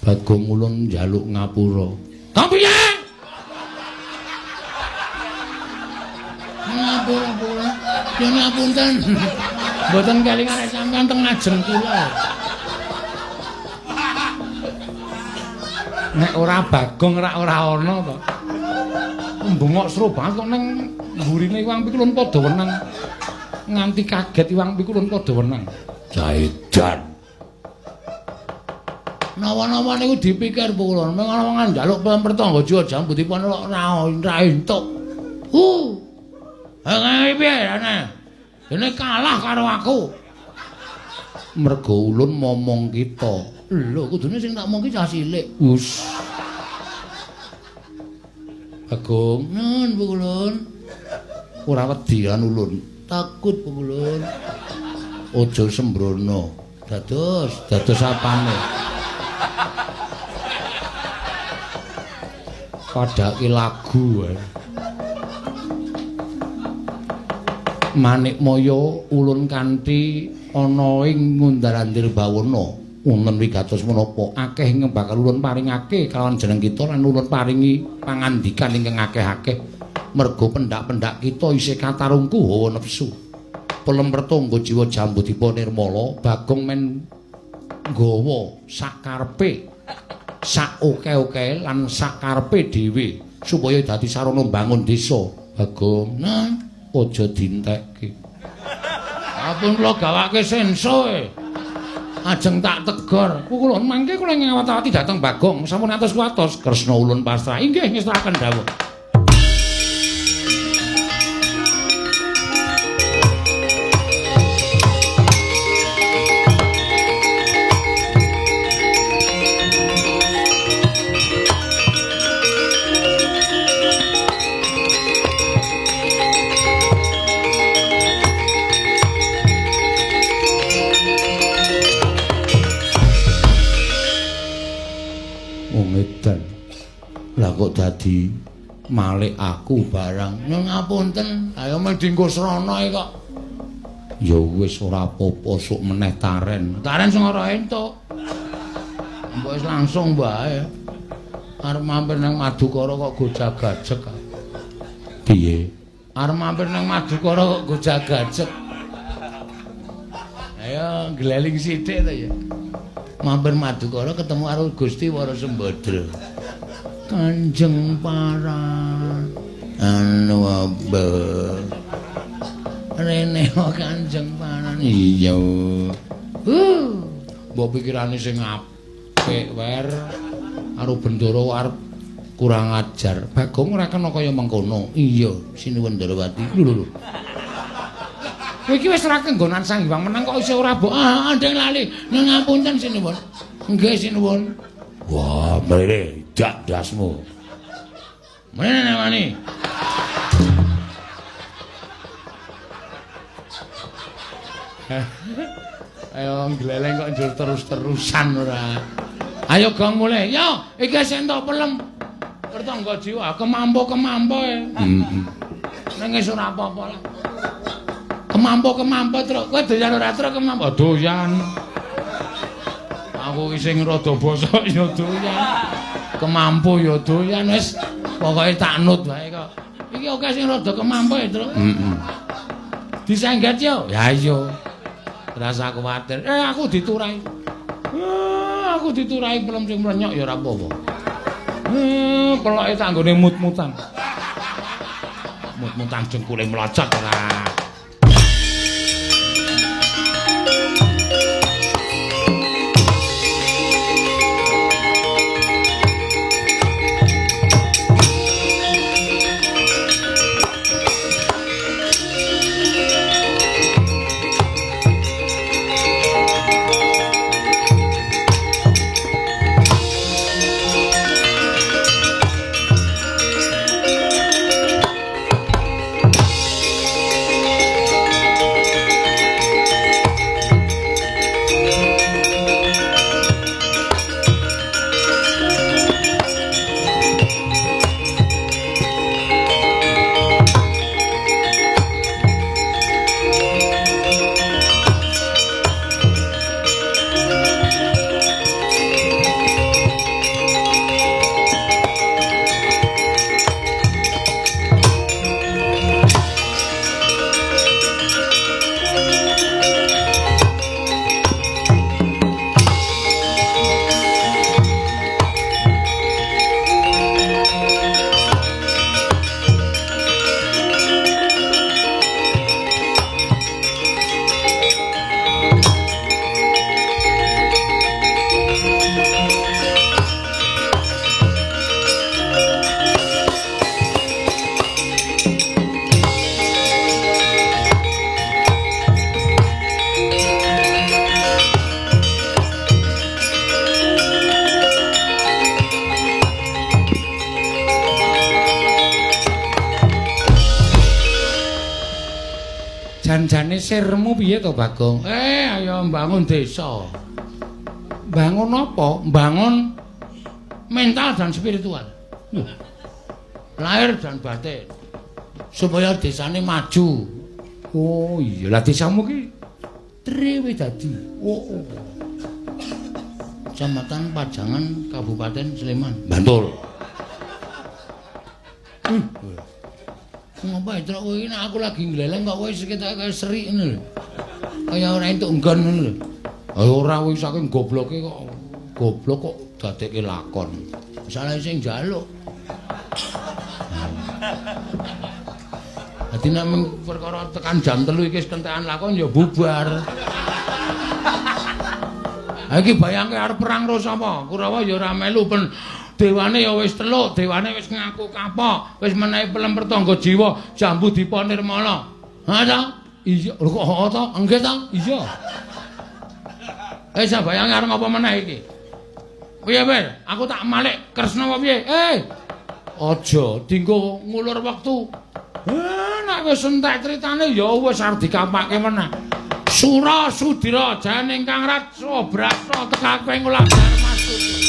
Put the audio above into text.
Bagong ulun njaluk ngapura. Kepiye? Ngapura-pura. Ya ngapunten. Mboten kelingan sampeyan teng ngajeng kula. Nek ora Bagong ora ana to. Mbengok sro banget kok ning mburine Iwang Pikulun padha wenang. Nganti kaget Iwang Pikulun padha wenang. Jaedan. Nawa-nawa niku dipikir Pikulun, mung ana wong njaluk pertangga jiwa jambutipun ora entuk. Piye ana? Dene kalah karo aku. Mergo ulun momong kita. Lho, kudune sing tak omongke cah cilik. Wus. Bagong, nun Pikulun. Ora wedi kan ulun. Takut Pikulun. Aja sembrono. Dados apane? Padake lagu wae. Manikmaya ulun kanthi ana ing Ngundarandir Bawana wonten wigatos menapa akeh ing bakal ulun paringake kalawan jeneng kita lan ulun paringi pangandikan ingkang akeh-akeh merga pendak-pendak kita isih katarungku hawa nepsu pelem pertangga jiwa jambutipun nirmala Bagong men nggawa sakarepe sak oke-oke lan sakarepe dhewe supaya dadi sarana mbangun desa. Bagong, nah aja dintekke. Apun kula gawake senso ajeng tak tegor. Kulon mangke kula ngawat-awati dhateng Bagong sampun atus kuatos Kresna ulun pasrah. Inggih ngestakaken dawuh. Lah kok dadi malik aku barang. Nyun ngapunten, ayo medingko srana kok. Ya wis ora apa-apa sok meneh taren. Taren sing ora entuk. Mbok wis langsung wae. Arep mampir nang Madukara kok gojag-gajeg. Piye? Arep mampir nang Madukara kok gojag-gajeg. Ayo gleling sithik to ya. Mampir Madukara ketemu karo Gusti Warasembadra. Kanjeng Paran anu abah rene Kanjeng Paran iya mbok pikirane sing apik wer karo Bendara arep kurang ajar Bagong ora kena kaya mengkono iya Sinuwun Ndarawati lho kowe iki wis ora kenggonan Sang Hyang Menang kok isih ora ndeng lali ngapunten Sinuwun nggih Sinuwun wah mrene jak dasmu. Mana namanya? Ayo gleleng kok njur terus-terusan ora. Ayo gong mulai. Yo, iki sing entuk pelem. Pertangga jiwa kemampu Ning wis ora apa-apa lah. Kemampu truk. Kowe doyan ora truk kemampu? Doyan. Aku iki sing rada bosok ya doyan. Kemampu ya doyan wis pokoke tak nut wae kok. Iki oke sing rada kemampu ya, Tru. Disengget yo. Ya iya. Rasa kuwatir. Aku diturai. Aku diturai pelem sing mrenyok ya ora apa-apa. Peloke tak nggone mut-mutan. Mut-mutan jengkule mlocot ora. Jane sirmu piye to, Bagong? Ayo mbangun desa. Bangun apa? Bangun mental dan spiritual. Lahir dan batin. Supaya desane maju. Oh iya, lah desamu ki Trewe dadi. Oh. Kecamatan Pajangan, Kabupaten Sleman, Bantul. Ngapa itu kowe iki aku lagi ngleleng kok kowe sekitar kaya serik ngono lho. Kaya ora entuk nggon ngono lho. Ora wis saking gobloke kok. Goblok kok dadekke lakon. Salah sing njaluk. Dadi nek perkara tekan jam 3 iki wis kentekan lakon ya bubar. Ha iki bayange arep perang terus apa? Kurawa ya ora melu ben dewane ya wis teluk, dewane wis ngaku kapok, wis menehi pelem pertangga jiwa, jambu dipa nirmala. Ha ta? Iya, lho kok ta? Nggih ta? Iya. Sabayange arep apa meneh iki? Piye, Wer? Aku tak malik Kresna apa piye? Aja dienggo ngulur wektu. Nek wis entek critane ya wis arep dikampake meneh. Sura Sudira Jane ingkang Ratsa Brasna tekake ngulang Dharmasudha.